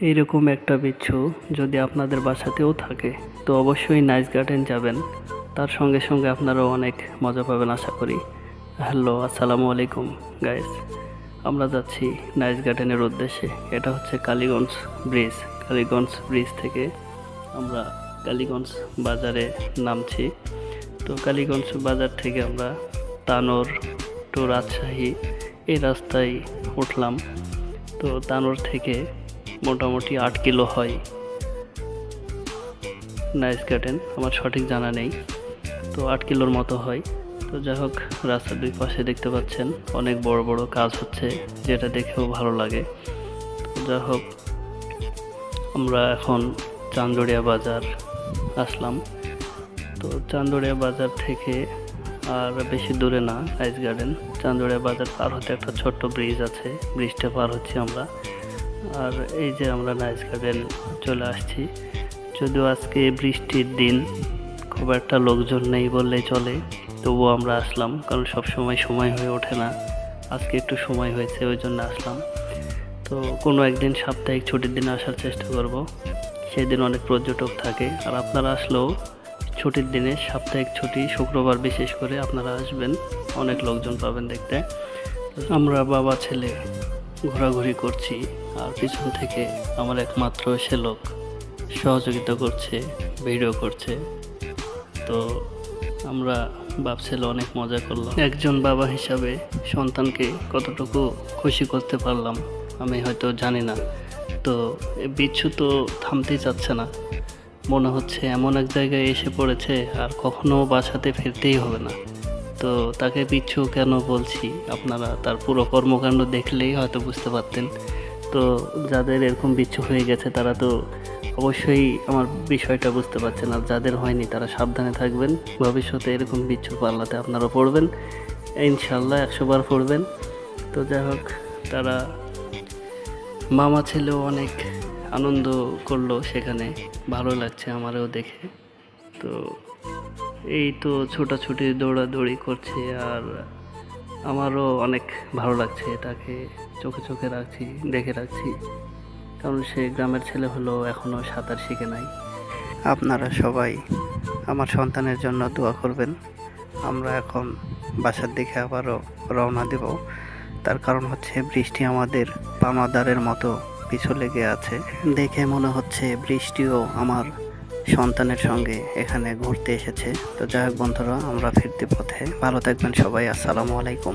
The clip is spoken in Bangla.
এইরকম একটা বিচ্ছু যদি আপনাদের বাসাতেও থাকে তো অবশ্যই নাইস গার্ডেন যাবেন। তার সঙ্গে সঙ্গে আপনারাও অনেক মজা পাবেন আশা করি। হ্যালো, আসসালামু আলাইকুম গাইস। আমরা যাচ্ছি নাইস গার্ডেনের উদ্দেশ্যে। এটা হচ্ছে কালীগঞ্জ ব্রিজ। কালীগঞ্জ ব্রিজ থেকে আমরা কালীগঞ্জ বাজারে নামছি। তো কালীগঞ্জ বাজার থেকে আমরা তানোর টু রাজশাহী এই রাস্তায় উঠলাম। তো তানোর থেকে মোটামুটি 8 কিলো হয় নাইস গার্ডেন, আমার সঠিক জানা নেই। তো 8 কিলোর মতো হয়। তো যাই হোক, রাস্তার দুই পাশে দেখতে পাচ্ছেন অনেক বড় বড় কাজ হচ্ছে, যেটা দেখেও ভালো লাগে। তো যাই হোক, আমরা এখন চান্দুরিয়া বাজার আসলাম। তো চান্দুরিয়া বাজার থেকে আর বেশি দূরে না নাইস গার্ডেন। চান্দুরিয়া বাজার পার হতে একটা ছোট্ট ব্রিজ আছে, ব্রিজটা পার হচ্ছি আমরা। আর এই যে আমরা নাইস গার্ডেন চলে আসছি। যদিও আজকে বৃষ্টির দিন, খুব একটা লোকজন নেই বললেই চলে, তবুও আমরা আসলাম, কারণ সব সময় হয়ে ওঠে না। আজকে একটু সময় হয়েছে, ওই জন্য আসলাম। তো কোনো একদিন সাপ্তাহিক ছুটির দিনে আসার চেষ্টা করব, সেদিন অনেক পর্যটক থাকে। আর আপনারা আসলেও ছুটির দিনে, সাপ্তাহিক ছুটি শুক্রবার বিশেষ করে আপনারা আসবেন, অনেক লোকজন পাবেন দেখতে। আমরা বাবা ছেলে ঘোরাঘুরি করছি, আর পিছন থেকে আমার একমাত্র সে লোক সহযোগিতা করছে, ভিডিও করছে। তো আমরা বাপ ছেলে অনেক মজা করলাম। একজন বাবা হিসাবে সন্তানকে কতটুকু খুশি করতে পারলাম আমি হয়তো জানি না। তো বিচ্ছু তো থামতেই চাচ্ছে না, মনে হচ্ছে এমন এক জায়গায় এসে পড়েছে আর কখনো বাসাতে ফিরতেই হবে না। তো তাকে বিচ্ছু কেন বলছি, আপনারা তার পুরো কর্মকাণ্ড দেখলেই হয়তো বুঝতে পারতেন। তো যাদের এরকম বিচ্ছু হয়ে গেছে তারা তো অবশ্যই আমার বিষয়টা বুঝতে পারছেন, আর যাদের হয়নি তারা সাবধানে থাকবেন। ভবিষ্যতে এরকম বিচ্ছু পাল্লাতে আপনারা পড়বেন, ইনশাল্লাহ 100 বার পড়বেন। তো যাই হোক, তারা মামা ছেলেও অনেক আনন্দ করলো সেখানে, ভালো লাগছে আমারও দেখে। তো এই তো ছোটাছুটি দৌড়াদৌড়ি করছে, আর আমারও অনেক ভালো লাগছে। তাকে চোখে চোখে রাখছি, দেখে রাখছি, কারণ সে গ্রামের ছেলে হলেও এখনও সাঁতার শিখে নাই। আপনারা সবাই আমার সন্তানের জন্য দোয়া করবেন। আমরা এখন বাসার দিকে আবারও রওনা দেব। তার কারণ হচ্ছে বৃষ্টি আমাদের পানাদারের মতো পিছু লেগে আছে। দেখে মনে হচ্ছে বৃষ্টিও আমার সন্তানের সঙ্গে এখানে ঘুরতে এসেছে। তো যাই হোক বন্ধুরা, আমরা ফিরতে পথে। ভালো থাকবেন সবাই। আসসালামু আলাইকুম।